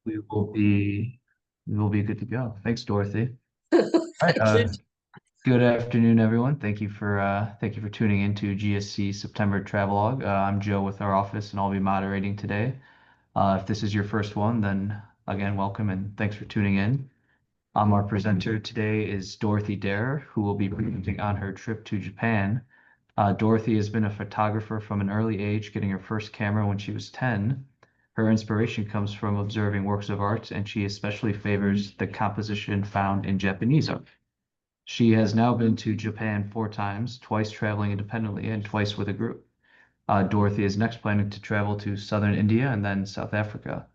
we will be we will be good to go. Thanks, Dorothy. All right. Thank you. Good afternoon, everyone. Thank you for tuning into GSC September Travelog. I'm Joe with our office, and I'll be moderating today. If this is your first one, then again, welcome and thanks for tuning in. Our presenter today is Dorothy Dare, who will be presenting on her trip to Japan. Dorothy has been a photographer from an early age, getting her first camera when she was 10. Her inspiration comes from observing works of art, and she especially favors the composition found in Japanese art. She has now been to Japan 4 times, twice traveling independently and twice with a group. Dorothy is next planning to travel to southern India and then South Africa.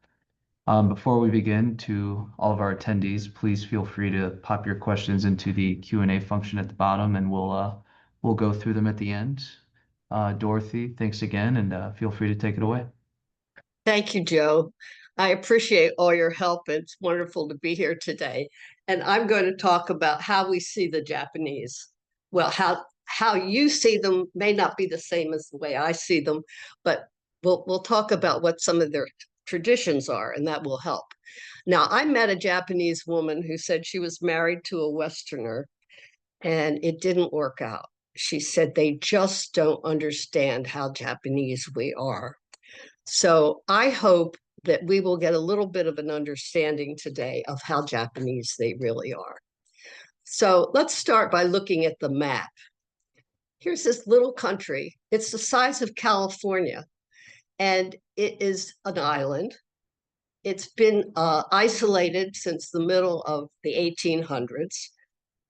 Before we begin, to all of our attendees, please feel free to pop your questions into the Q&A function at the bottom, and we'll go through them at the end. Dorothy, thanks again, and feel free to take it away. Thank you, Joe. I appreciate all your help. It's wonderful to be here today. And I'm going to talk about how we see the Japanese. Well, how you see them may not be the same as the way I see them, but we'll talk about what some of their traditions are, and that will help. Now, I met a Japanese woman who said she was married to a Westerner, and it didn't work out. She said they just don't understand how Japanese we are. So I hope that we will get a little bit of an understanding today of how Japanese they really are. So let's start by looking at the map. Here's this little country. It's the size of California, and it is an island. It's been isolated since the middle of the 1800s,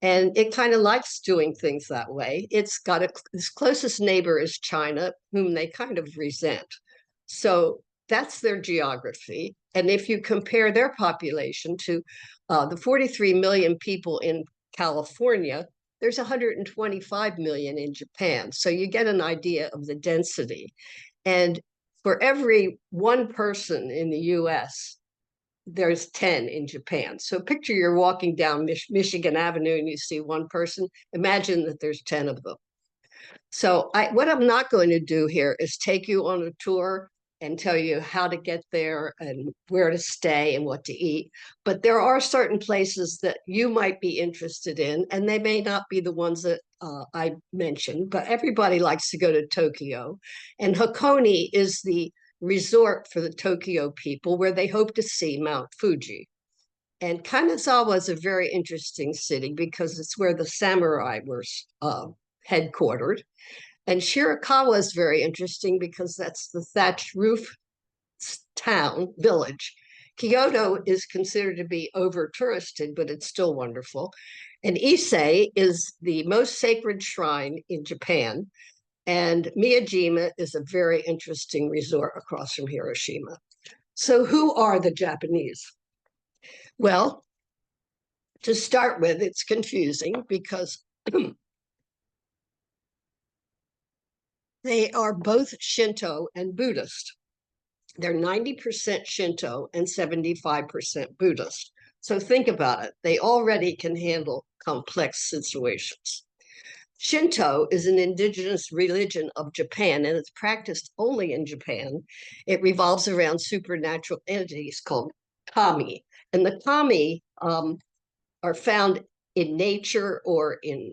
and it kind of likes doing things that way. It's got its closest neighbor is China, whom they kind of resent. So that's their geography. And if you compare their population to the 43 million people in California, there's 125 million in Japan. So you get an idea of the density. And for every one person in the US, there's 10 in Japan. So picture you're walking down Michigan Avenue and you see one person. Imagine that there's 10 of them. So what I'm not going to do here is take you on a tour and tell you how to get there and where to stay and what to eat. But there are certain places that you might be interested in, and they may not be the ones that I mentioned, but everybody likes to go to Tokyo. And Hakone is the resort for the Tokyo people where they hope to see Mount Fuji. And Kanazawa is a very interesting city because it's where the samurai were headquartered. And Shirakawa is very interesting because that's the thatched roof town, village. Kyoto is considered to be over touristed, but it's still wonderful. And Ise is the most sacred shrine in Japan. And Miyajima is a very interesting resort across from Hiroshima. So, who are the Japanese? Well, to start with, it's confusing because they are both Shinto and Buddhist. They're 90% Shinto and 75% Buddhist. So think about it. They already can handle complex situations. Shinto is an indigenous religion of Japan, and it's practiced only in Japan. It revolves around supernatural entities called kami. And the kami are found in nature or in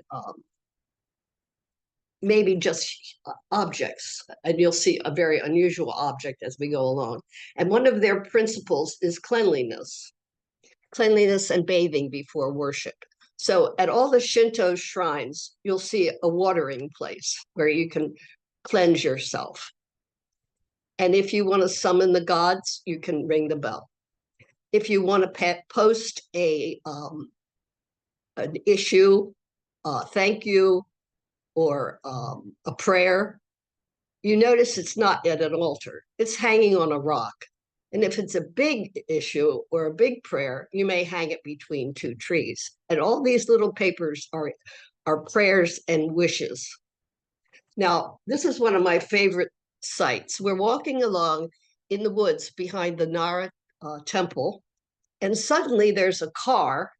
maybe just objects, and you'll see a very unusual object as we go along. And one of their principles is cleanliness and bathing before worship. So at all the Shinto shrines, you'll see a watering place where you can cleanse yourself. And if you want to summon the gods, you can ring the bell. If you want to post an issue, thank you, or a prayer, you notice it's not at an altar. It's hanging on a rock. And if it's a big issue or a big prayer, you may hang it between two trees. And all these little papers are prayers and wishes. Now, this is one of my favorite sites. We're walking along in the woods behind the Nara temple, and suddenly there's a car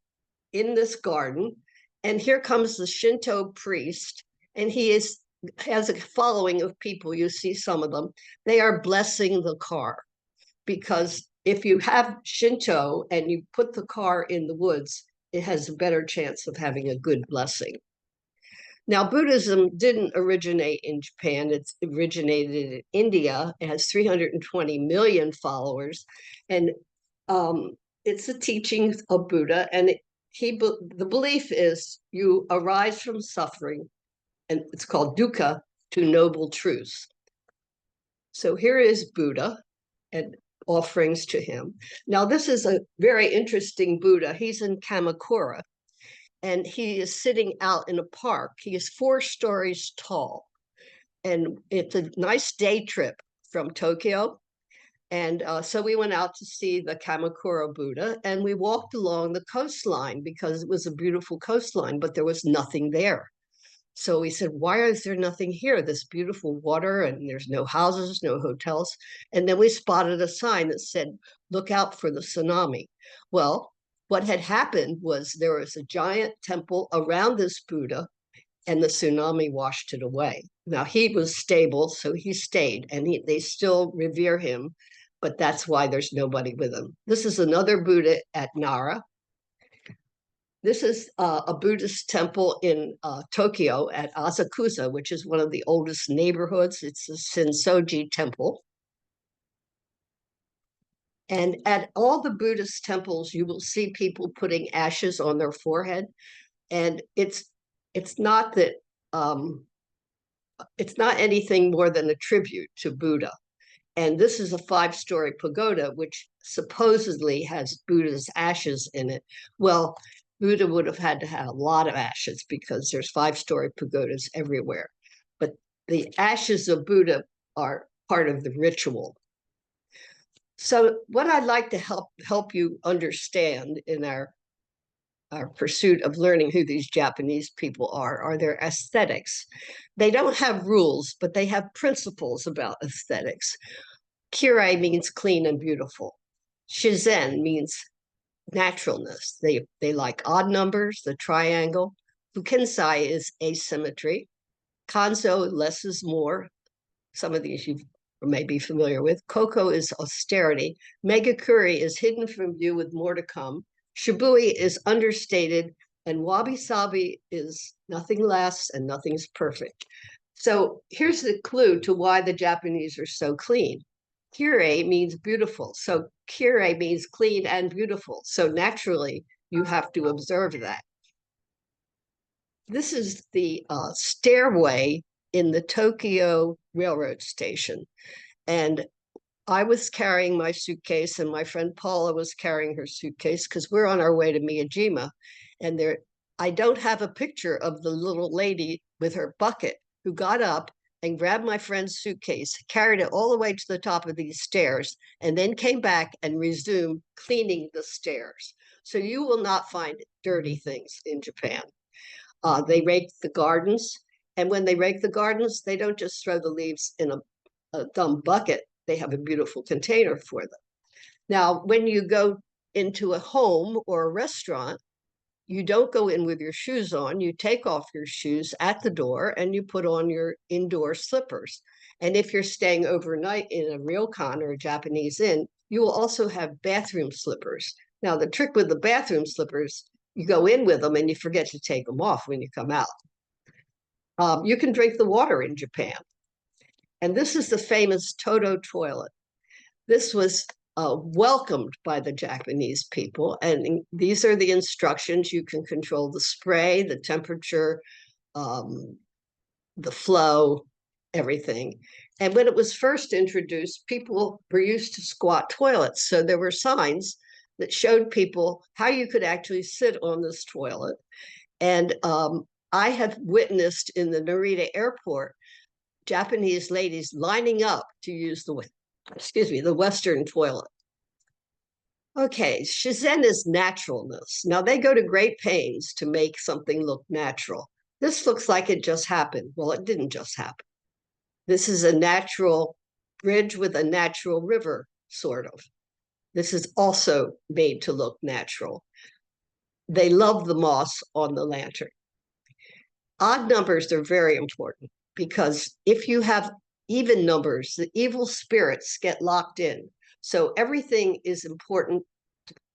in this garden, and here comes the Shinto priest, and has a following of people. You see some of them. They are blessing the car because if you have Shinto and you put the car in the woods, it has a better chance of having a good blessing. Now, Buddhism didn't originate in Japan. It originated in India. It has 320 million followers. And it's the teachings of Buddha. And the belief is you arise from suffering, and it's called dukkha, to noble truths. So here is Buddha and offerings to him. Now, this is a very interesting Buddha. He's in Kamakura, and he is sitting out in a park. He is 4 stories tall, and it's a nice day trip from Tokyo. And so we went out to see the Kamakura Buddha, and we walked along the coastline because it was a beautiful coastline, but there was nothing there. So we said, why is there nothing here? This beautiful water, and there's no houses, no hotels. And then we spotted a sign that said, look out for the tsunami. Well, what had happened was there was a giant temple around this Buddha, and the tsunami washed it away. Now, he was stable, so he stayed, and they still revere him, but that's why there's nobody with him. This is another Buddha at Nara. This is a Buddhist temple in Tokyo at Asakusa, which is one of the oldest neighborhoods. It's a Sensoji temple. And at all the Buddhist temples, you will see people putting ashes on their forehead. And it's not that it's not anything more than a tribute to Buddha. And this is a 5-story pagoda, which supposedly has Buddha's ashes in it. Well, Buddha would have had to have a lot of ashes because there's 5-story pagodas everywhere. But the ashes of Buddha are part of the ritual. So what I'd like to help you understand in our pursuit of learning who these Japanese people are their aesthetics. They don't have rules, but they have principles about aesthetics. Kirei means clean and beautiful. Shizen means naturalness. They like odd numbers, the triangle. Fukensai is asymmetry. Kanzo, less is more. Some of these you may be familiar with. Koko is austerity. Megakuri is hidden from view with more to come. Shibui is understated. And wabi-sabi is nothing less and nothing's perfect. So here's the clue to why the Japanese are so clean. Kirei means beautiful. So kirei means clean and beautiful. So naturally, you have to observe that. This is the stairway in the Tokyo railroad station. And I was carrying my suitcase, and my friend Paula was carrying her suitcase because we're on our way to Miyajima. And I don't have a picture of the little lady with her bucket who got up and grabbed my friend's suitcase, carried it all the way to the top of these stairs, and then came back and resumed cleaning the stairs. So you will not find dirty things in Japan. They rake the gardens, and when they rake the gardens, they don't just throw the leaves in a dumb bucket. They have a beautiful container for them. Now, when you go into a home or a restaurant, you don't go in with your shoes on. You take off your shoes at the door and you put on your indoor slippers. And if you're staying overnight in a ryokan or a Japanese inn, you will also have bathroom slippers. Now, the trick with the bathroom slippers, you go in with them and you forget to take them off when you come out. You can drink the water in Japan. And this is the famous Toto toilet. This was welcomed by the Japanese people. And these are the instructions. You can control the spray, the temperature, the flow, everything. And when it was first introduced, people were used to squat toilets. So there were signs that showed people how you could actually sit on this toilet. And I have witnessed in the Narita airport Japanese ladies lining up to use the Western toilet. Okay, Shizen is naturalness. Now they go to great pains to make something look natural. This looks like it just happened. Well, it didn't just happen. This is a natural bridge with a natural river, sort of. This is also made to look natural. They love the moss on the lantern. Odd numbers are very important because if you have even numbers, the evil spirits get locked in. So everything is important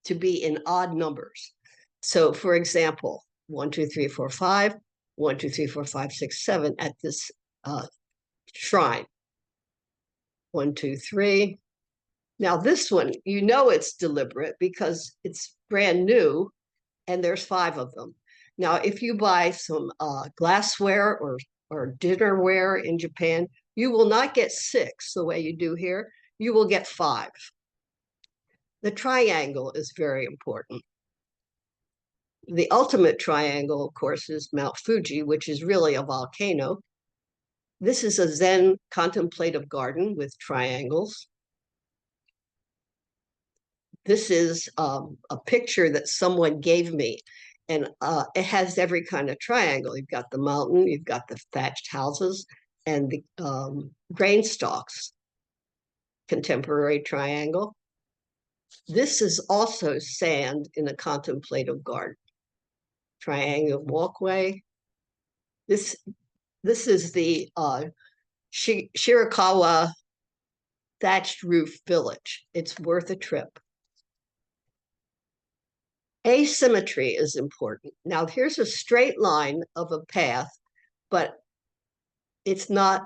to be in odd numbers. So for example, 1, 2, 3, 4, 5, 1, 2, 3, 4, 5, 6, 7 at this shrine. 1, 2, 3. Now this one, you know it's deliberate because it's brand new and there's 5 of them. Now, if you buy some glassware or dinnerware in Japan, you will not get 6 the way you do here. You will get 5. The triangle is very important. The ultimate triangle, of course, is Mount Fuji, which is really a volcano. This is a Zen contemplative garden with triangles. This is a picture that someone gave me, and it has every kind of triangle. You've got the mountain, you've got the thatched houses, and the grain stalks. Contemporary triangle. This is also sand in a contemplative garden. Triangle walkway. This is the Shirakawa thatched roof village. It's worth a trip. Asymmetry is important. Now, here's a straight line of a path, but it's not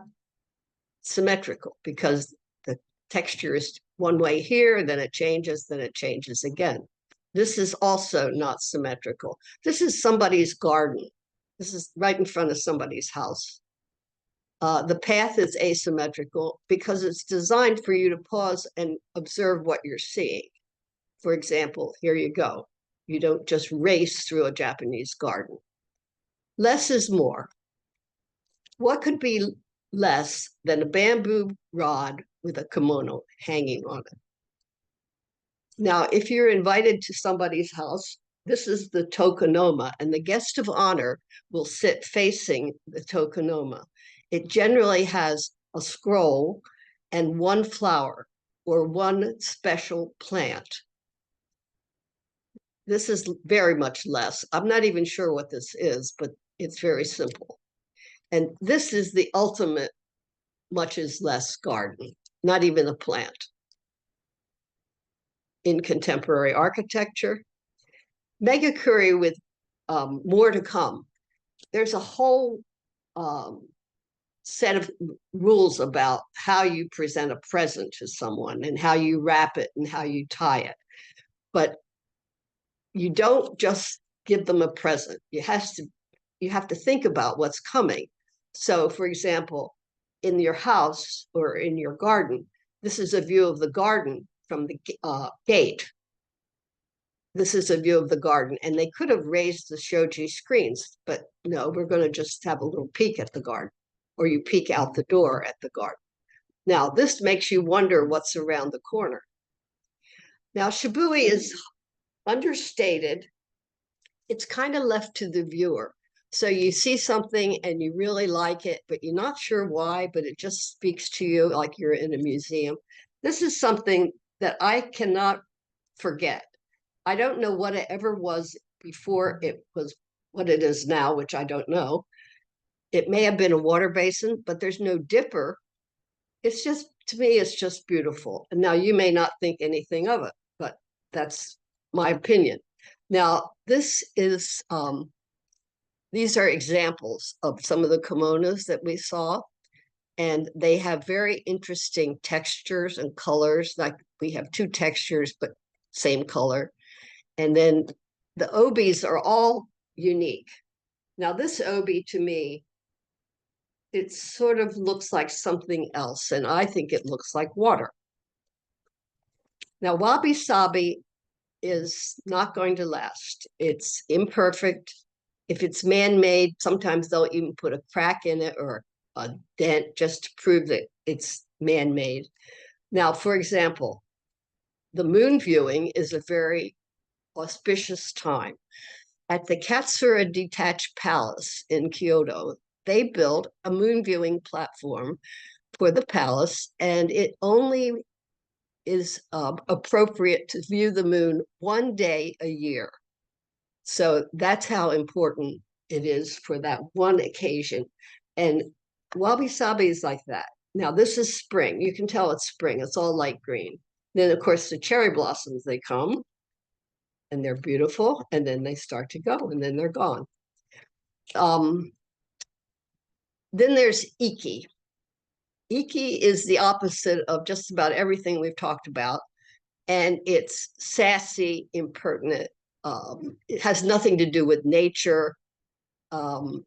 symmetrical because the texture is one way here, then it changes again. This is also not symmetrical. This is somebody's garden. This is right in front of somebody's house. The path is asymmetrical because it's designed for you to pause and observe what you're seeing. For example, here you go. You don't just race through a Japanese garden. Less is more. What could be less than a bamboo rod with a kimono hanging on it? Now, if you're invited to somebody's house, this is the tokonoma, and the guest of honor will sit facing the tokonoma. It generally has a scroll and one flower or one special plant. This is very much less. I'm not even sure what this is, but it's very simple. And this is the ultimate much is less garden, not even a plant. In contemporary architecture, Megakuri with more to come. There's a whole set of rules about how you present a present to someone and how you wrap it and how you tie it. But you don't just give them a present. You have to think about what's coming. So, for example, in your house or in your garden, this is a view of the garden from the gate. This is a view of the garden, and they could have raised the shoji screens, but no, we're going to just have a little peek at the garden, or you peek out the door at the garden. Now, this makes you wonder what's around the corner. Now, shibui is understated. It's kind of left to the viewer. So you see something and you really like it, but you're not sure why, but it just speaks to you like you're in a museum. This is something that I cannot forget. I don't know what it ever was before it was what it is now, which I don't know. It may have been a water basin, but there's no dipper. It's just, to me, it's just beautiful. And now you may not think anything of it, but that's my opinion. Now, this is, these are examples of some of the kimonos that we saw, and they have very interesting textures and colors. Like we have 2 textures, but same color. And then the obis are all unique. Now, this obi to me, it sort of looks like something else, and I think it looks like water. Now, wabi-sabi is not going to last. It's imperfect. If it's man-made, sometimes they'll even put a crack in it or a dent just to prove that it's man-made. Now, for example, the moon viewing is a very auspicious time. At the Katsura Detached Palace in Kyoto, they built a moon viewing platform for the palace, and it only is appropriate to view the moon one day a year. So that's how important it is for that one occasion. And wabi-sabi is like that. Now, this is spring. You can tell it's spring. It's all light green. Then, of course, the cherry blossoms, they come and they're beautiful, and then they start to go, and then they're gone. Um, then there's Iki. Iki is the opposite of just about everything we've talked about, and it's sassy, impertinent. It has nothing to do with nature. Um,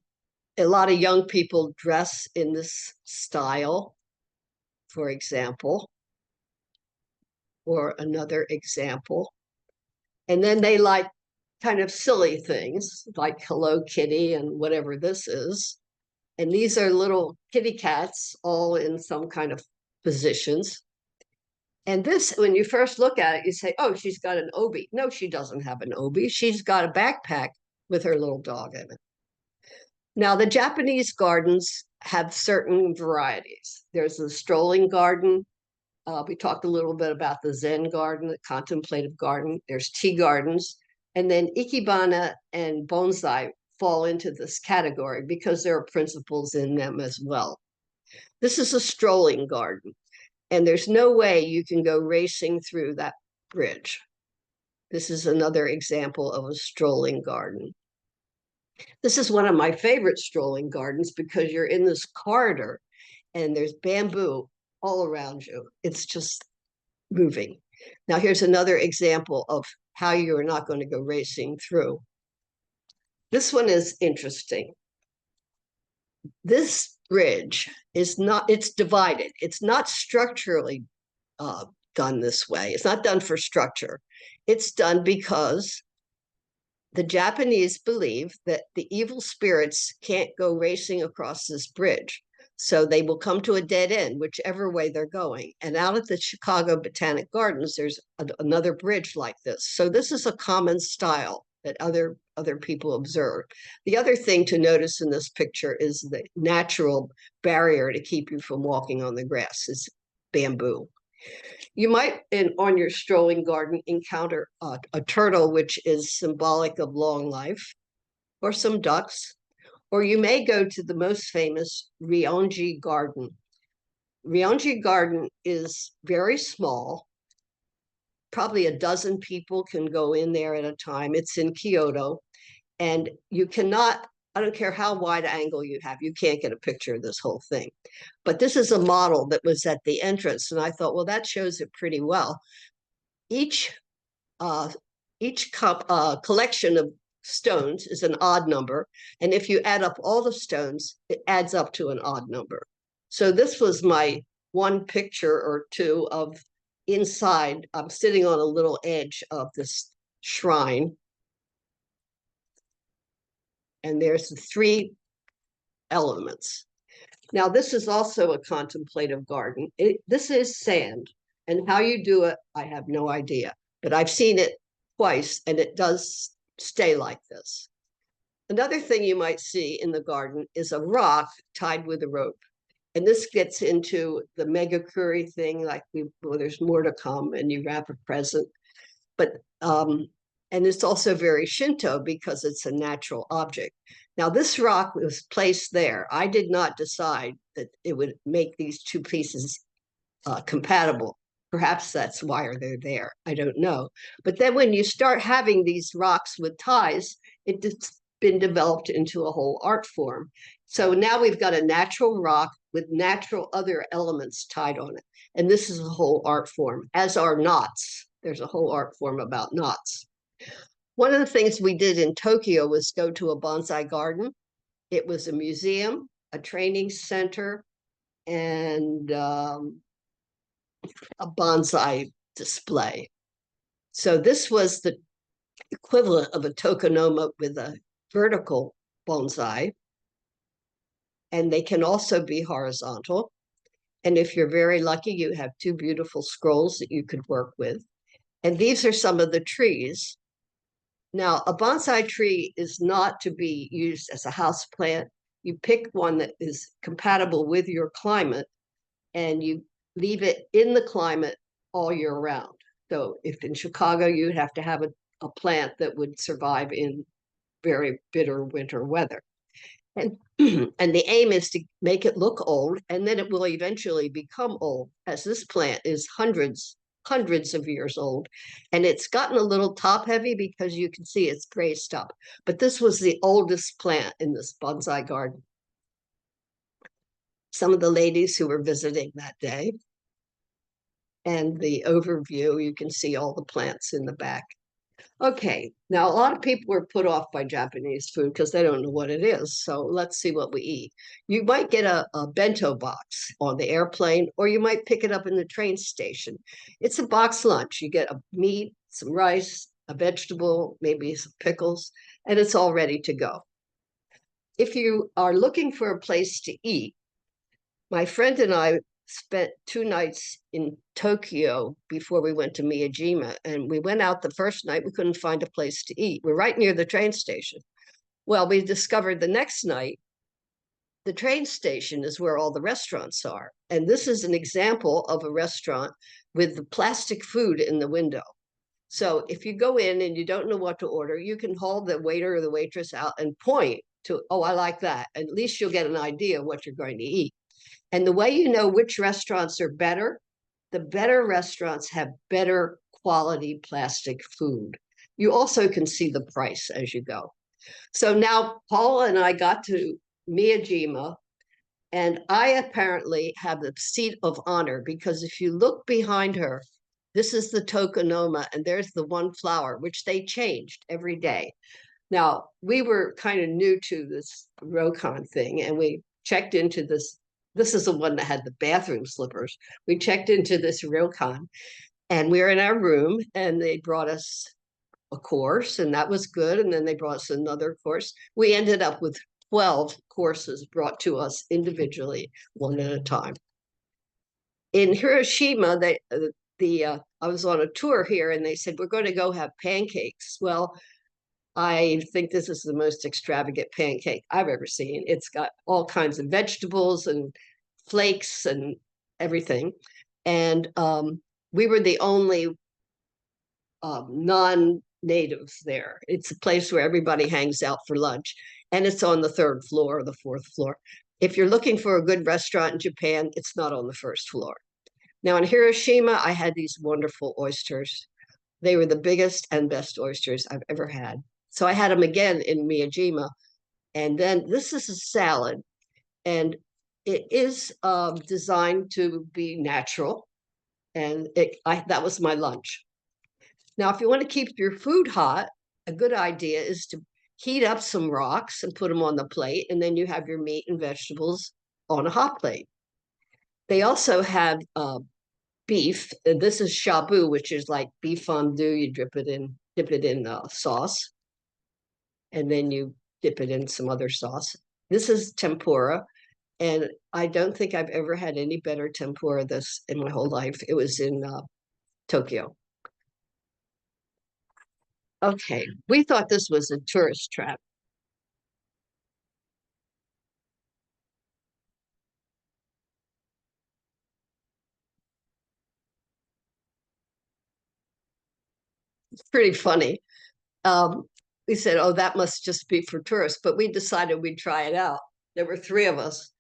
a lot of young people dress in this style, for example, or another example. And then they like kind of silly things like Hello Kitty and whatever this is. And these are little kitty cats all in some kind of positions. And this, when you first look at it, you say, oh, she's got an obi. No, she doesn't have an obi. She's got a backpack with her little dog in it. Now, the Japanese gardens have certain varieties. There's the strolling garden. We talked a little bit about the Zen garden, the contemplative garden. There's tea gardens. And then Ikebana and bonsai fall into this category because there are principles in them as well. This is a strolling garden, and there's no way you can go racing through that bridge. This is another example of a strolling garden. This is one of my favorite strolling gardens because you're in this corridor and there's bamboo all around you. It's just moving. Now, here's another example of how you're not going to go racing through. This one is interesting. This bridge is not, it's divided. It's not structurally done this way. It's not done for structure. It's done because the Japanese believe that the evil spirits can't go racing across this bridge. So they will come to a dead end, whichever way they're going. And out at the Chicago Botanic Gardens, there's another bridge like this. So this is a common style that other people observe. The other thing to notice in this picture is the natural barrier to keep you from walking on the grass is bamboo. You might, on your strolling garden, encounter a turtle, which is symbolic of long life, or some ducks, or you may go to the most famous Rionji Garden. Rionji Garden is very small. Probably a dozen people can go in there at a time. It's in Kyoto, and you cannot, I don't care how wide angle you have, you can't get a picture of this whole thing. But this is a model that was at the entrance, and I thought, well, that shows it pretty well. Each uh, collection of stones is an odd number, and if you add up all the stones, it adds up to an odd number. So this was my one picture or two of inside. I'm sitting on a little edge of this shrine, and there's the three elements. Now, this is also a contemplative garden. This is sand, and how you do it, I have no idea, but I've seen it twice, and it does stay like this. Another thing you might see in the garden is a rock tied with a rope. And this gets into the megakuri thing, like well, there's more to come, and you wrap a present. But and it's also very Shinto because it's a natural object. Now, this rock was placed there. I did not decide that it would make these two pieces compatible. Perhaps that's why they're there. I don't know. But then when you start having these rocks with ties, it's been developed into a whole art form. So now we've got a natural rock with natural other elements tied on it. And this is a whole art form, as are knots. There's a whole art form about knots. One of the things we did in Tokyo was go to a bonsai garden. It was a museum, a training center, and a bonsai display. So this was the equivalent of a tokonoma with a vertical bonsai. And they can also be horizontal. And if you're very lucky, you have two beautiful scrolls that you could work with. And these are some of the trees. Now, a bonsai tree is not to be used as a house plant. You pick one that is compatible with your climate, and you leave it in the climate all year round. So if in Chicago, you'd have to have a plant that would survive in very bitter winter weather. And, and the aim is to make it look old, and then it will eventually become old, as this plant is hundreds hundreds of years old. And it's gotten a little top heavy because you can see it's graced up. But this was the oldest plant in this bonsai garden. Some of the ladies who were visiting that day. And the overview, you can see all the plants in the back. Okay, now a lot of people were put off by Japanese food because they don't know what it is. So let's see what we eat. You might get a bento box on the airplane, or you might pick it up in the train station. It's a box lunch. You get a meat, some rice, a vegetable, maybe some pickles, and it's all ready to go. If you are looking for a place to eat, my friend and I spent 2 nights in Tokyo before we went to Miyajima. And we went out the first night, we couldn't find a place to eat. We're right near the train station. Well, we discovered the next night, the train station is where all the restaurants are. And this is an example of a restaurant with the plastic food in the window. So if you go in and you don't know what to order, you can hold the waiter or the waitress out and point to, oh, I like that. At least you'll get an idea of what you're going to eat. And the way you know which restaurants are better, the better restaurants have better quality plastic food. You also can see the price as you go. So now Paula and I got to Miyajima, and I apparently have the seat of honor because if you look behind her, this is the tokonoma, and there's the one flower, which they changed every day. Now, we were kind of new to this Rokon thing, and we checked into this. This is the one that had the bathroom slippers. We checked into this Rokon, and we were in our room, and they brought us a course, and that was good. And then they brought us another course. We ended up with 12 courses brought to us individually, one at a time. In Hiroshima, I was on a tour here, and they said, we're going to go have pancakes. Well, I think this is the most extravagant pancake I've ever seen. It's got all kinds of vegetables and flakes and everything. And we were the only non-natives there. It's a place where everybody hangs out for lunch. And it's on the third floor or the fourth floor. If you're looking for a good restaurant in Japan, it's not on the first floor. Now in Hiroshima, I had these wonderful oysters. They were the biggest and best oysters I've ever had. So I had them again in Miyajima. And then this is a salad, and it is designed to be natural. And that was my lunch. Now, if you want to keep your food hot, a good idea is to heat up some rocks and put them on the plate, and then you have your meat and vegetables on a hot plate. They also have beef. And this is shabu, which is like beef fondue. You dip it in sauce, and then you dip it in some other sauce. This is tempura, and I don't think I've ever had any better tempura this in my whole life. It was in Tokyo. Okay, we thought this was a tourist trap. It's pretty funny. Um, we said, oh, that must just be for tourists, but we decided we'd try it out. There were three of us,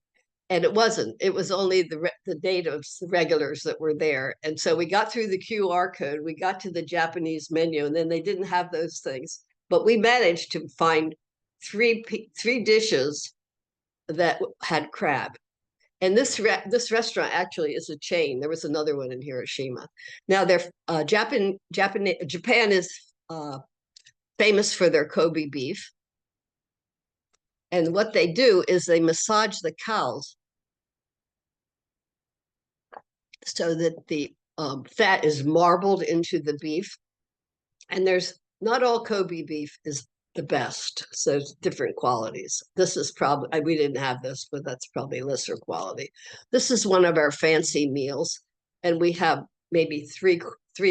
and it wasn't. It was only the natives, the regulars that were there. And so we got through the QR code, we got to the Japanese menu, and then they didn't have those things. But we managed to find three dishes that had crab. And this restaurant actually is a chain. There was another one in Hiroshima. Now, Japan is famous for their Kobe beef. And what they do is they massage the cows so that the fat is marbled into the beef. And there's not all Kobe beef is the best. So it's different qualities. This is probably, we didn't have this, but that's probably lesser quality. This is one of our fancy meals. And we have maybe three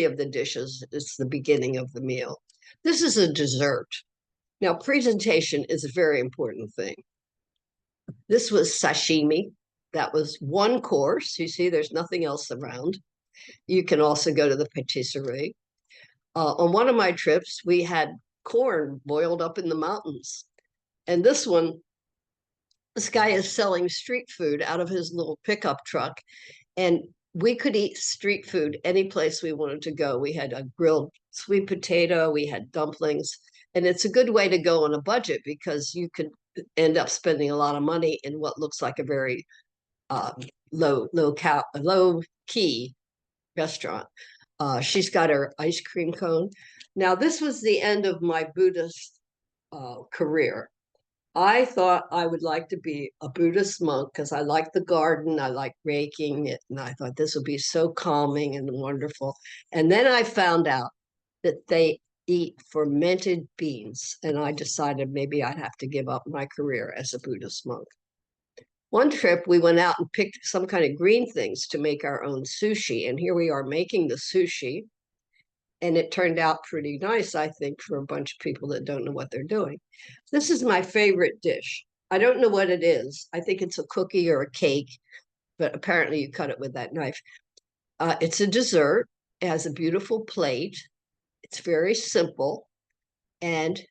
of the dishes. It's the beginning of the meal. This is a dessert. Now, presentation is a very important thing. This was sashimi. That was one course. You see, there's nothing else around. You can also go to the patisserie. On one of my trips, we had corn boiled up in the mountains. And this guy is selling street food out of his little pickup truck. And we could eat street food any place we wanted to go. We had a grilled sweet potato, we had dumplings, and it's a good way to go on a budget because you could end up spending a lot of money in what looks like a very um, low key restaurant. She's got her ice cream cone. Now, this was the end of my Buddhist career. I thought I would like to be a Buddhist monk because I like the garden, I like raking it, and I thought this would be so calming and wonderful. And then I found out that they eat fermented beans, and I decided maybe I'd have to give up my career as a Buddhist monk. One trip, we went out and picked some kind of green things to make our own sushi, and here we are making the sushi, and it turned out pretty nice, I think, for a bunch of people that don't know what they're doing. This is my favorite dish. I don't know what it is. I think it's a cookie or a cake, but apparently you cut it with that knife. It's a dessert. It has a beautiful plate. It's very simple. And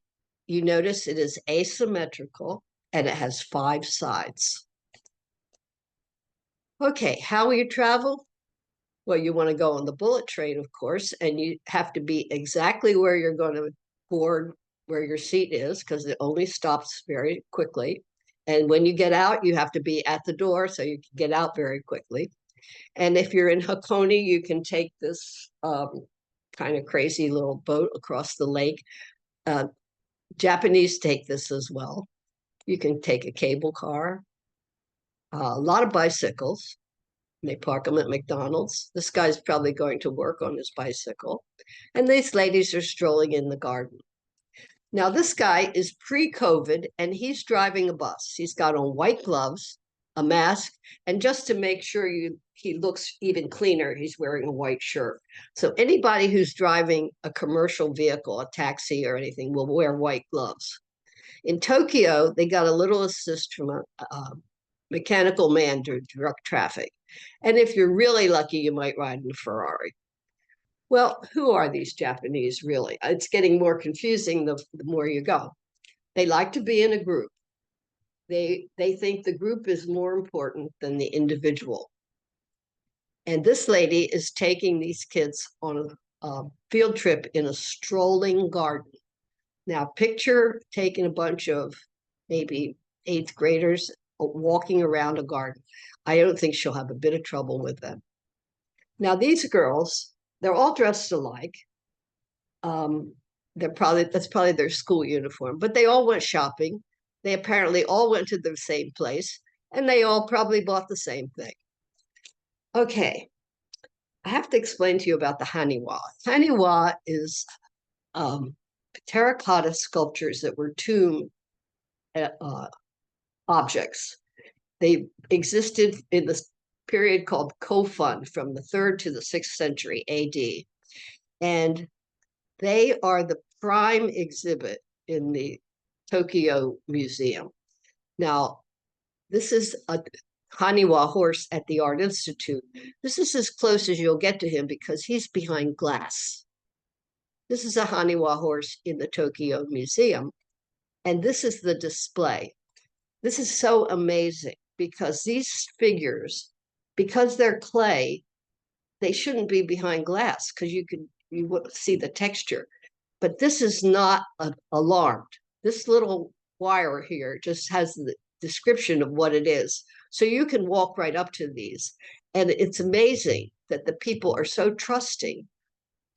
you notice it is asymmetrical and it has 5 sides. Okay, how will you travel? Well, you want to go on the bullet train, of course, and you have to be exactly where you're going to board, where your seat is, because it only stops very quickly. And when you get out, you have to be at the door so you can get out very quickly. And if you're in Hakone, you can take this kind of crazy little boat across the lake. Uh, Japanese take this as well. You can take a cable car, a lot of bicycles. They park them at McDonald's. This guy's probably going to work on his bicycle. And these ladies are strolling in the garden. Now, this guy is pre-COVID and he's driving a bus. He's got on white gloves, a mask, and just to make sure he looks even cleaner, he's wearing a white shirt. So anybody who's driving a commercial vehicle, a taxi or anything, will wear white gloves. In Tokyo, they got a little assist from a mechanical man to direct traffic. And if you're really lucky, you might ride in a Ferrari. Well, who are these Japanese really? It's getting more confusing the more you go. They like to be in a group. They think the group is more important than the individual. And this lady is taking these kids on a field trip in a strolling garden. Now, picture taking a bunch of maybe eighth graders walking around a garden. I don't think she'll have a bit of trouble with them. Now, these girls, they're all dressed alike. That's probably their school uniform, but they all went shopping. They apparently all went to the same place, and they all probably bought the same thing. Okay, I have to explain to you about the haniwa. Haniwa is terracotta sculptures that were tomb objects. They existed in this period called Kofun from the 3rd to the 6th century AD. And they are the prime exhibit in the Tokyo Museum. Now, this is a Haniwa horse at the Art Institute. This is as close as you'll get to him because he's behind glass. This is a Haniwa horse in the Tokyo Museum. And this is the display. This is so amazing because these figures, because they're clay, they shouldn't be behind glass because you would see the texture. But this is not alarmed. This little wire here just has the description of what it is. So you can walk right up to these. And it's amazing that the people are so trusting.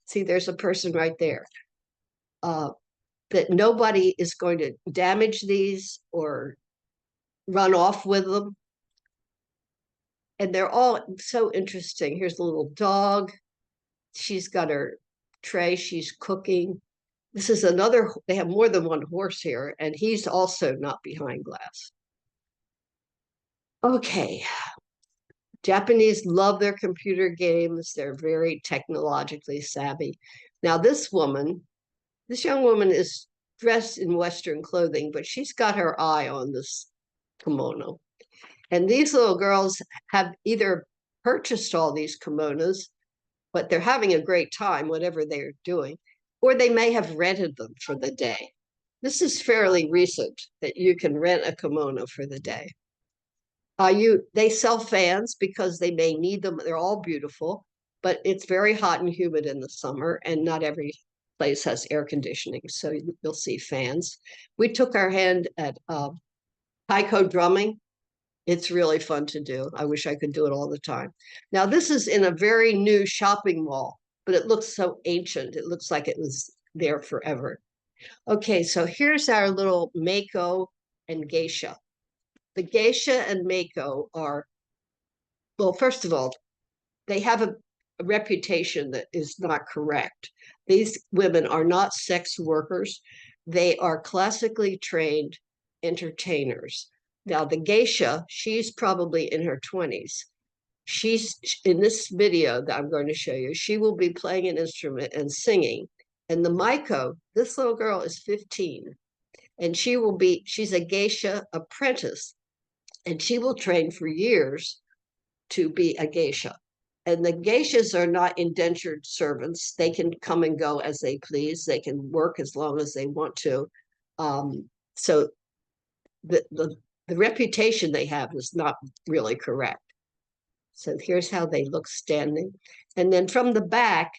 See, there's a person right there. That nobody is going to damage these or run off with them. And they're all so interesting. Here's a little dog. She's got her tray. She's cooking. This is another, they have more than one horse here, and he's also not behind glass. Okay. Japanese love their computer games. They're very technologically savvy. Now, this young woman is dressed in Western clothing, but she's got her eye on this kimono. And these little girls have either purchased all these kimonos, but they're having a great time, whatever they're doing, or they may have rented them for the day. This is fairly recent that you can rent a kimono for the day. They sell fans because they may need them. They're all beautiful, but it's very hot and humid in the summer, and not every place has air conditioning. So you'll see fans. We took our hand at MAIKO drumming. It's really fun to do. I wish I could do it all the time. Now, this is in a very new shopping mall, but it looks so ancient. It looks like it was there forever. Okay, so here's our little MAIKO and geisha. The geisha and MAIKO are, well, first of all, they have a reputation that is not correct. These women are not sex workers. They are classically trained entertainers. Now, the geisha, she's probably in her 20s. She's in this video that I'm going to show you, she will be playing an instrument and singing. And the MAIKO, this little girl is 15, and she's a geisha apprentice, and she will train for years to be a geisha. And the geishas are not indentured servants. They can come and go as they please. They can work as long as they want to. So the reputation they have is not really correct. So here's how they look standing. And then from the back,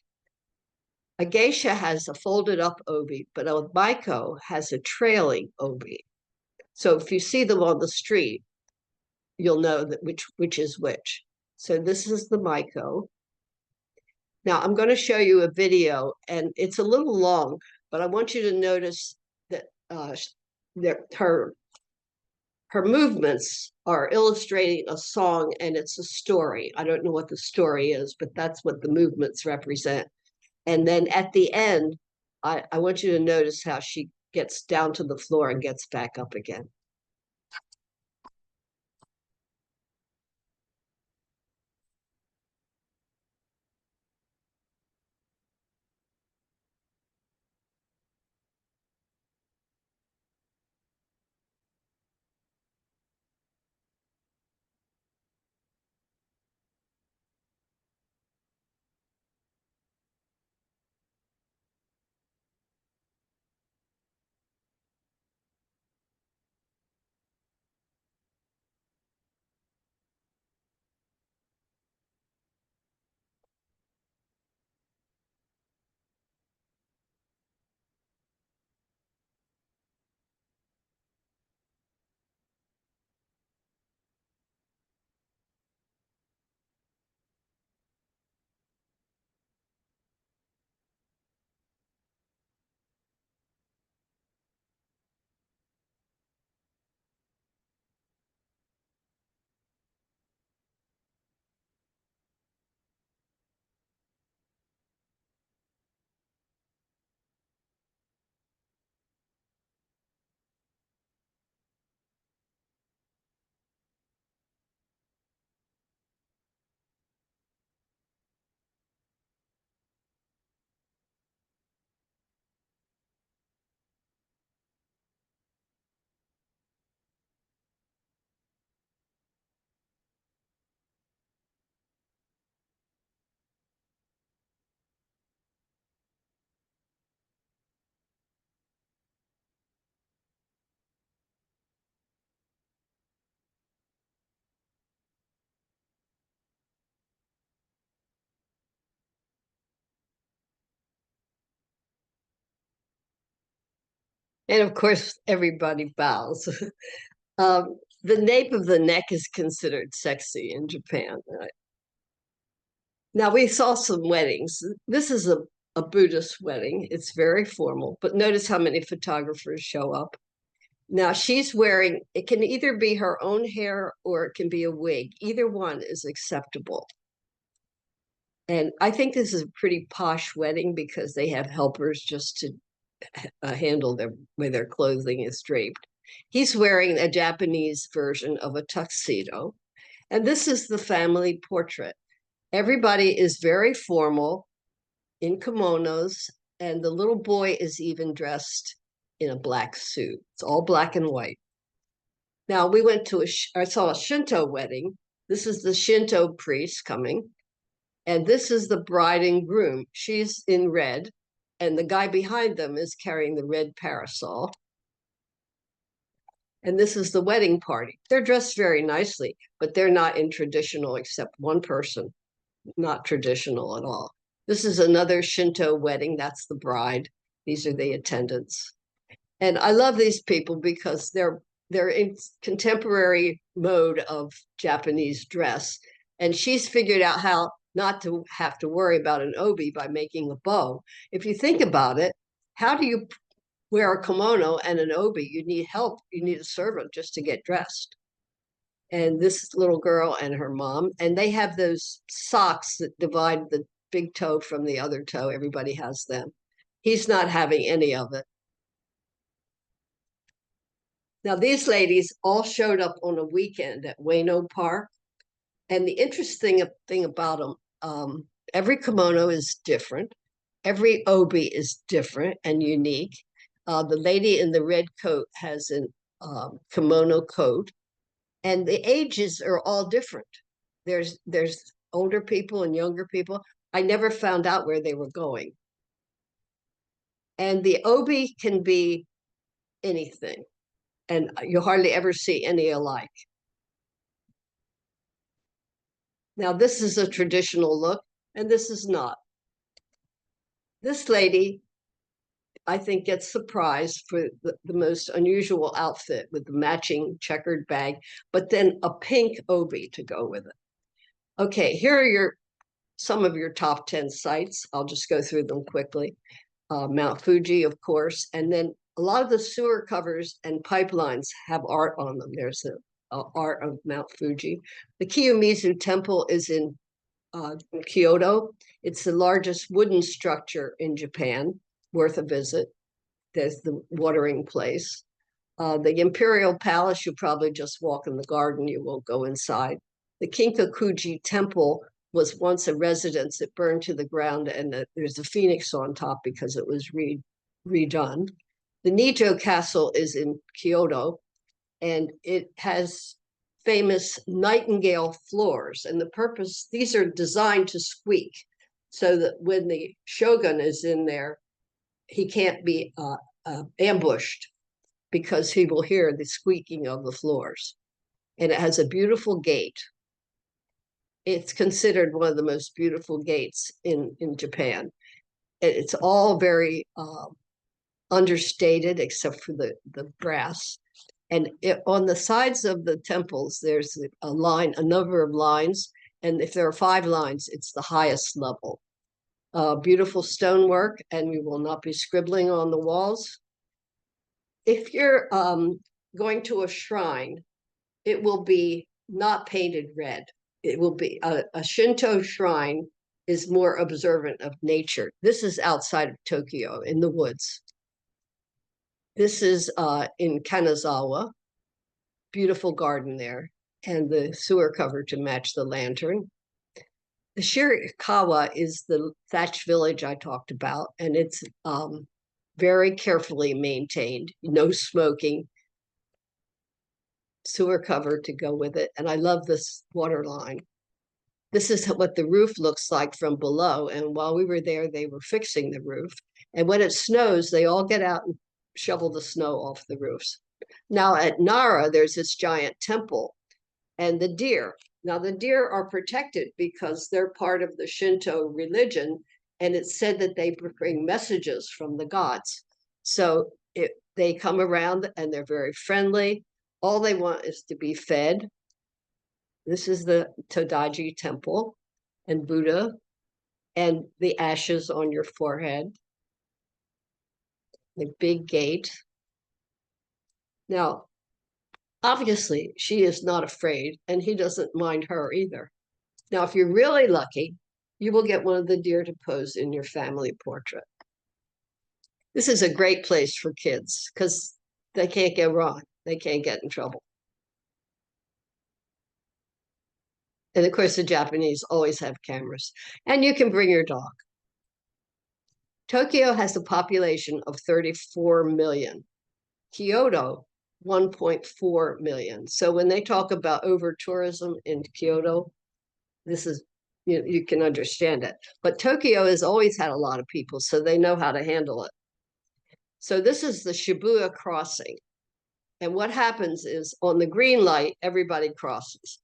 a geisha has a folded up obi, but a MAIKO has a trailing obi. So if you see them on the street, you'll know that which is which. So this is the MAIKO. Now I'm going to show you a video, and it's a little long, but I want you to notice that her movements are illustrating a song, and it's a story. I don't know what the story is, but that's what the movements represent. And then at the end, I want you to notice how she gets down to the floor and gets back up again. And of course, everybody bows. The nape of the neck is considered sexy in Japan. Now, we saw some weddings. This is a Buddhist wedding. It's very formal, but notice how many photographers show up. Now, she's wearing, it can either be her own hair or it can be a wig. Either one is acceptable. And I think this is a pretty posh wedding because they have helpers just to handle their way their clothing is draped. He's wearing a Japanese version of a tuxedo. And this is the family portrait. Everybody is very formal in kimonos, and the little boy is even dressed in a black suit. It's all black and white. Now, we went to I saw a Shinto wedding. This is the Shinto priest coming, and this is the bride and groom. She's in red, and the guy behind them is carrying the red parasol. And this is the wedding party. They're dressed very nicely, but they're not in traditional except one person, not traditional at all. This is another Shinto wedding. That's the bride. These are the attendants. And I love these people because they're in contemporary mode of Japanese dress. And she's figured out how not to have to worry about an obi by making a bow. If you think about it, how do you wear a kimono and an obi? You need help. You need a servant just to get dressed. And this little girl and her mom, and they have those socks that divide the big toe from the other toe. Everybody has them. He's not having any of it. Now, these ladies all showed up on a weekend at Ueno Park. And the interesting thing about them, every kimono is different. Every obi is different and unique. The lady in the red coat has a kimono coat, and the ages are all different. There's older people and younger people. I never found out where they were going. And the obi can be anything, and you hardly ever see any alike. Now, this is a traditional look, and this is not. This lady, I think, gets surprised for the most unusual outfit with the matching checkered bag, but then a pink obi to go with it. Okay, here are some of your top 10 sites. I'll just go through them quickly. Mount Fuji, of course, and then a lot of the sewer covers and pipelines have art on them. There's a art of Mount Fuji. The Kiyomizu Temple is in Kyoto. It's the largest wooden structure in Japan, worth a visit. There's the watering place. The Imperial Palace, you probably just walk in the garden, you won't go inside. The Kinkakuji Temple was once a residence. It burned to the ground, and there's a phoenix on top because it was redone. The Nijo Castle is in Kyoto, and it has famous nightingale floors. And the purpose, these are designed to squeak so that when the shogun is in there, he can't be ambushed because he will hear the squeaking of the floors. And it has a beautiful gate. It's considered one of the most beautiful gates in Japan. It's all very understated except for the brass. And on the sides of the temples, there's a number of lines. And if there are 5 lines, it's the highest level. Beautiful stonework, and we will not be scribbling on the walls. If you're going to a shrine, it will be not painted red. It will be a Shinto shrine is more observant of nature. This is outside of Tokyo in the woods. This is in Kanazawa, beautiful garden there, and the sewer cover to match the lantern. The Shirakawa is the thatched village I talked about, and it's very carefully maintained, no smoking, sewer cover to go with it. And I love this water line. This is what the roof looks like from below. And while we were there, they were fixing the roof. And when it snows, they all get out and shovel the snow off the roofs. Now at Nara, there's this giant temple and the deer. Now the deer are protected because they're part of the Shinto religion. And it's said that they bring messages from the gods. So they come around and they're very friendly. All they want is to be fed. This is the Todaiji temple and Buddha and the ashes on your forehead. The big gate. Now, obviously, she is not afraid, and he doesn't mind her either. Now, if you're really lucky, you will get one of the deer to pose in your family portrait. This is a great place for kids because they can't get wrong. They can't get in trouble. And of course, the Japanese always have cameras. And you can bring your dog. Tokyo has a population of 34 million. Kyoto, 1.4 million. So when they talk about over tourism in Kyoto, this is, you can understand it. But Tokyo has always had a lot of people, so they know how to handle it. So this is the Shibuya crossing. And what happens is on the green light, everybody crosses.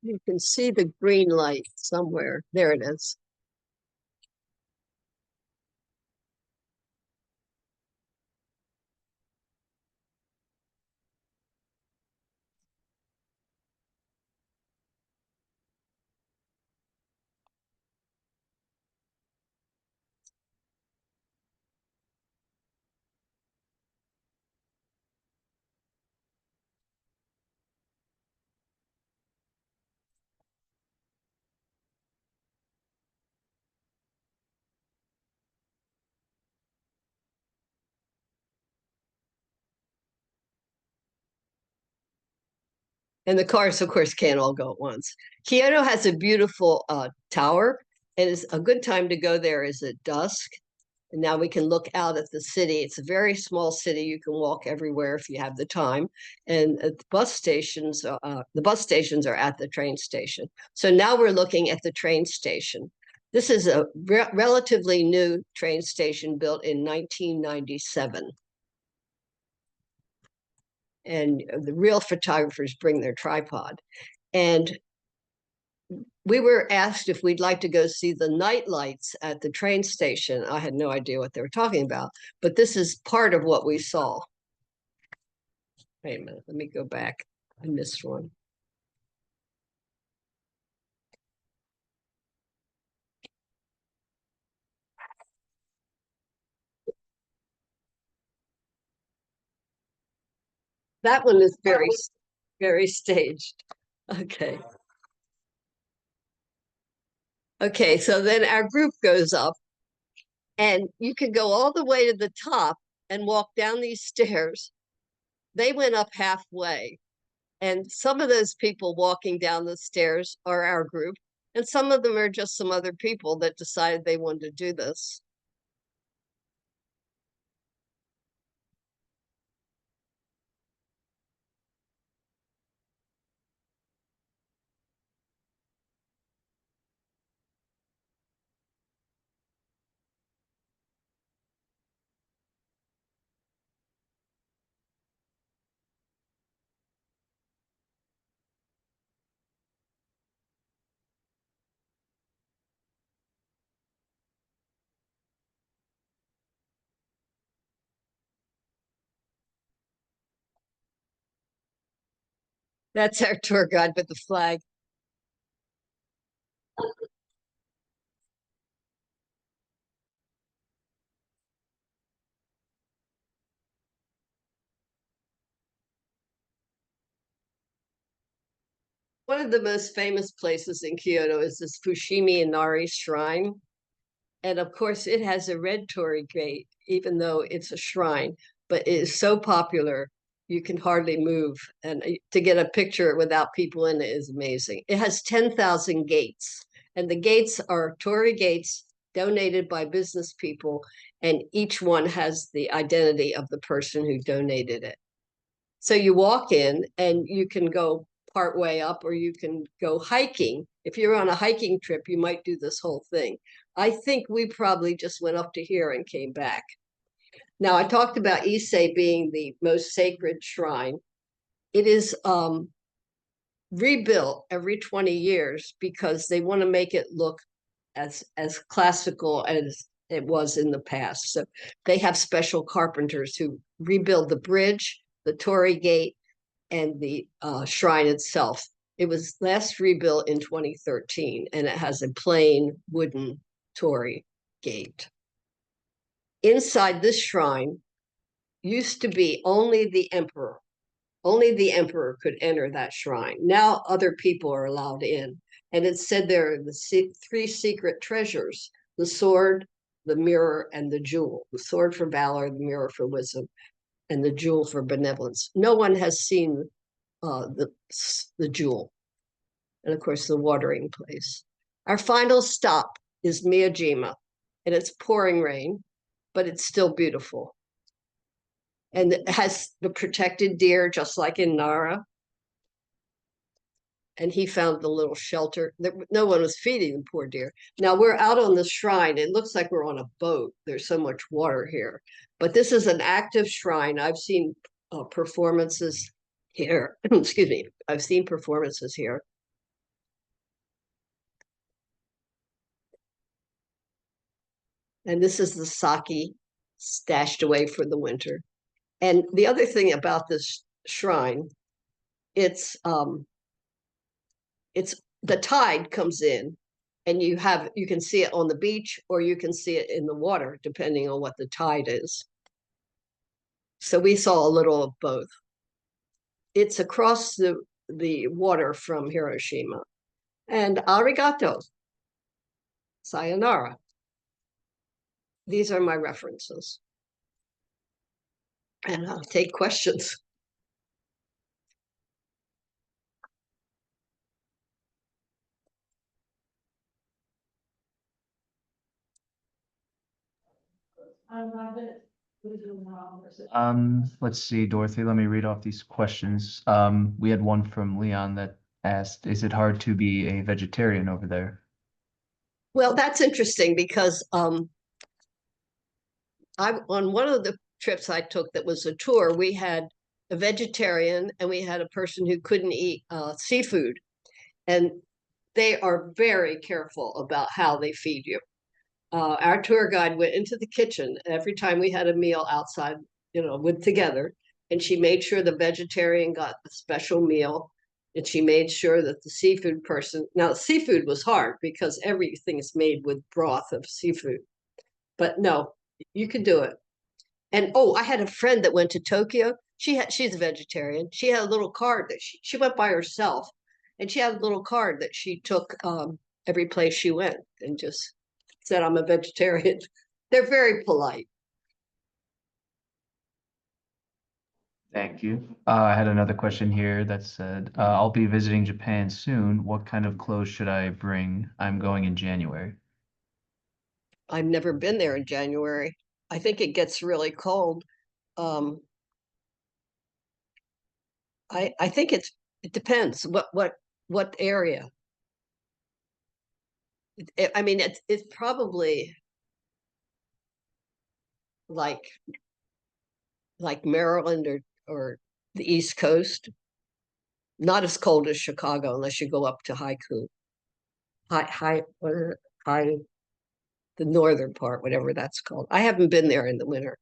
You can see the green light somewhere. There it is. And the cars, of course, can't all go at once. Kyoto has a beautiful tower, and it's a good time to go there is at dusk. And now we can look out at the city. It's a very small city. You can walk everywhere if you have the time. And the bus stations are at the train station. So now we're looking at the train station. This is a relatively new train station built in 1997. And the real photographers bring their tripod. And we were asked if we'd like to go see the night lights at the train station. I had no idea what they were talking about, but this is part of what we saw. Wait a minute, let me go back. I missed one. That one is very staged. Okay. Okay, so then our group goes up, and you can go all the way to the top and walk down these stairs. They went up halfway. And some of those people walking down the stairs are our group, and some of them are just some other people that decided they wanted to do this. That's our tour guide with the flag. One of the most famous places in Kyoto is this Fushimi Inari Shrine. And of course, it has a red torii gate, even though it's a shrine, but it is so popular, you can hardly move. And to get a picture without people in it is amazing. It has 10,000 gates, and the gates are torii gates donated by business people, and each one has the identity of the person who donated it. So you walk in and you can go part way up or you can go hiking. If you're on a hiking trip, you might do this whole thing. I think we probably just went up to here and came back. Now, I talked about Issei being the most sacred shrine. It is rebuilt every 20 years because they want to make it look as classical as it was in the past. So they have special carpenters who rebuild the bridge, the torii gate, and the shrine itself. It was last rebuilt in 2013, and it has a plain wooden torii gate. Inside this shrine used to be only the emperor. Only the emperor could enter that shrine. Now other people are allowed in. And it said there are the three secret treasures: the sword, the mirror, and the jewel. The sword for valor, the mirror for wisdom, and the jewel for benevolence. No one has seen the jewel, and of course the watering place. Our final stop is Miyajima, and it's pouring rain, but it's still beautiful. And it has the protected deer, just like in Nara. and he found the little shelter. No one was feeding the poor deer. Now we're out on the shrine. It looks like we're on a boat. There's so much water here, but this is an active shrine. I've seen performances here. Excuse me. I've seen performances here. And this is the sake stashed away for the winter. And the other thing about this shrine, it's it's the tide comes in and you can see it on the beach or you can see it in the water depending on what the tide is. So we saw a little of both. It's across the water from Hiroshima. And arigato, sayonara. These are my references. And I'll take questions. Let's see, Dorothy, let me read off these questions. We had one from Leon that asked, is it hard to be a vegetarian over there? Well, that's interesting because I on one of the trips I took that was a tour, we had a vegetarian and we had a person who couldn't eat seafood. And they are very careful about how they feed you. Our tour guide went into the kitchen every time we had a meal outside, with together, and she made sure the vegetarian got a special meal, and she made sure that the seafood person. Now, seafood was hard because everything is made with broth of seafood, but no, you can do it. And oh, I had a friend that went to Tokyo. She's a vegetarian. She had a little card that she went by herself, and she had a little card that she took every place she went, and just said, "I'm a vegetarian." They're very polite. Thank you. I had another question here that said, I'll be visiting Japan soon. What kind of clothes should I bring? I'm going in January. I've never been there in January. I think it gets really cold. Um, I think it depends what area. I mean, it's probably like Maryland or the East Coast. Not as cold as Chicago unless you go up to Haiku. What is it? High, the northern part, whatever that's called. I haven't been there in the winter.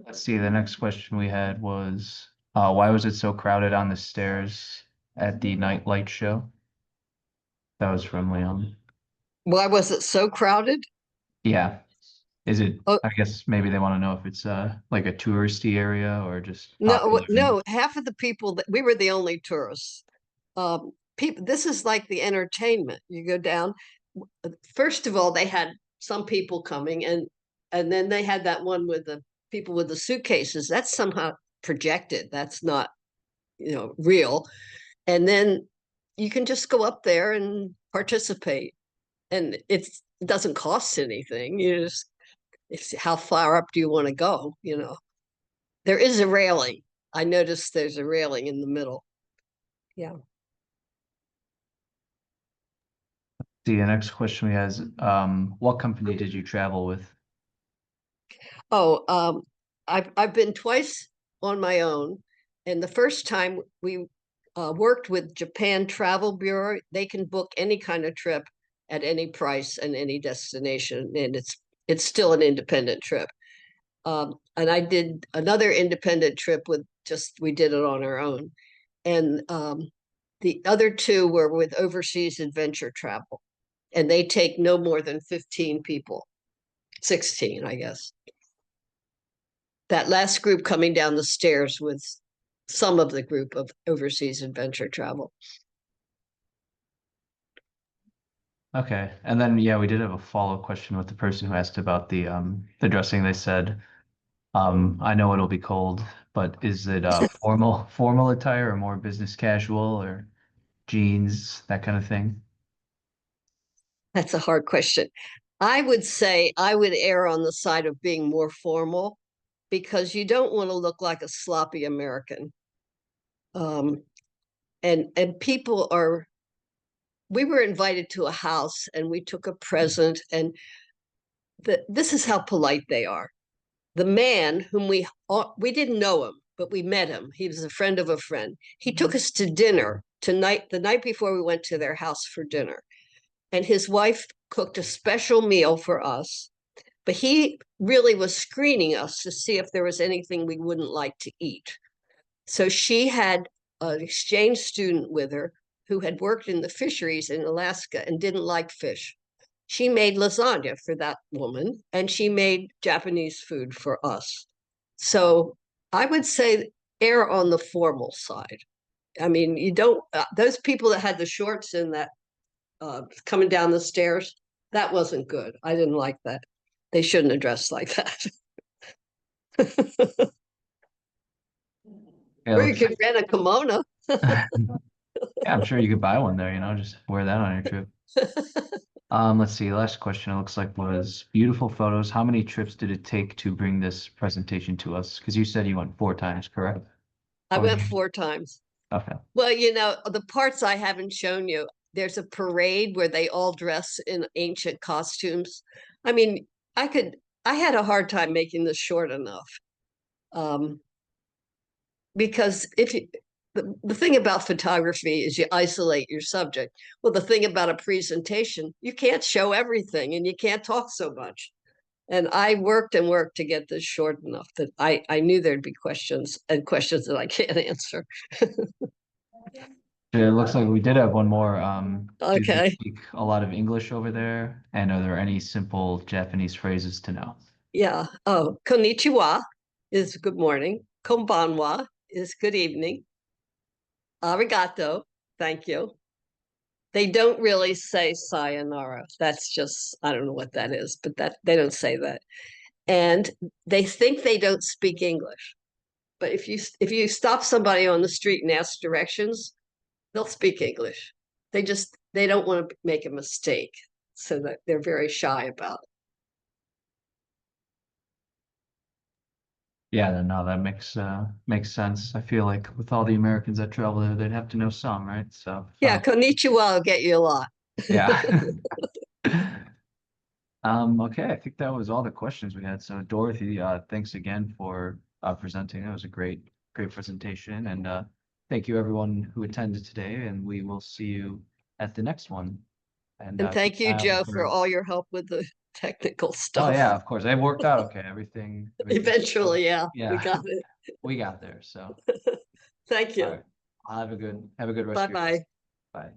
Let's see, the next question we had was, why was it so crowded on the stairs at the night light show? That was from Leon. Why was it so crowded? Yeah. Is it, Oh, I guess maybe they want to know if it's like a touristy area or just no, popular. no. Half of the people that we were the only tourists. People, this is like the entertainment. You go down. First of all, they had some people coming, and then they had that one with the people with the suitcases. That's somehow projected. That's not real. And then you can just go up there and participate, and it doesn't cost anything. You just it's how far up do you want to go? There is a railing. I noticed there's a railing in the middle. Yeah. The next question we has, what company did you travel with? Oh, I've been twice on my own, and the first time we worked with Japan Travel Bureau. They can book any kind of trip at any price and any destination, and it's still an independent trip. And I did another independent trip with just we did it on our own, and the other two were with Overseas Adventure Travel, and they take no more than 15 people, 16, I guess. That last group coming down the stairs was some of the group of Overseas Adventure Travel. Okay. And then yeah, we did have a follow-up question with the person who asked about the dressing. They said, I know it'll be cold, but is it formal attire or more business casual or jeans, that kind of thing? That's a hard question. I would say I would err on the side of being more formal. because you don't want to look like a sloppy American. Um, and people are. We were invited to a house, and we took a present, and this is how polite they are. The man whom we didn't know him, but we met him. He was a friend of a friend. He took us to dinner tonight, the night before we went to their house for dinner. And his wife cooked a special meal for us, but he really was screening us to see if there was anything we wouldn't like to eat. So she had an exchange student with her who had worked in the fisheries in Alaska and didn't like fish. She made lasagna for that woman, and she made Japanese food for us. So I would say err on the formal side. I mean, you don't, those people that had the shorts in that coming down the stairs, that wasn't good. I didn't like that. They shouldn't have dressed like that. Yeah, it Or you looks. could rent a kimono. Yeah, I'm sure you could buy one there, just wear that on your trip. Let's see. Last question, it looks like, was beautiful photos. How many trips did it take to bring this presentation to us? Because you said you went 4 times, correct? I Or was went it? 4 times. Okay. Well, the parts I haven't shown you, there's a parade where they all dress in ancient costumes. I mean, I had a hard time making this short enough. Um, because the thing about photography is you isolate your subject. Well, the thing about a presentation, you can't show everything and you can't talk so much. And I worked and worked to get this short enough that I knew there'd be questions and questions that I can't answer. It looks like we did have one more. Do they Okay. speak a lot of English over there? And are there any simple Japanese phrases to know? Yeah. Oh, konnichiwa is good morning. Konbanwa is good evening. Arigato, thank you. They don't really say sayonara. That's just, I don't know what that is, but that they don't say that. And they think they don't speak English. But if you stop somebody on the street and ask directions, they'll speak English. They don't want to make a mistake, so that they're very shy about it. Yeah, no, that makes sense. I feel like with all the Americans that travel there, they'd have to know some, right? So, Yeah, konnichiwa will get you a lot. yeah. Okay, I think that was all the questions we had. So Dorothy, thanks again for presenting. That was a great presentation. And thank you everyone who attended today, and we will see you at the next one. And And keep thank an you, eye out Joe, for for. all your help with the technical Oh stuff. yeah, of course. It worked out okay. Everything. Eventually, yeah, we Yeah, got it. we got there. So Thank all you. right. Have a good rest Bye of your day. bye. Bye.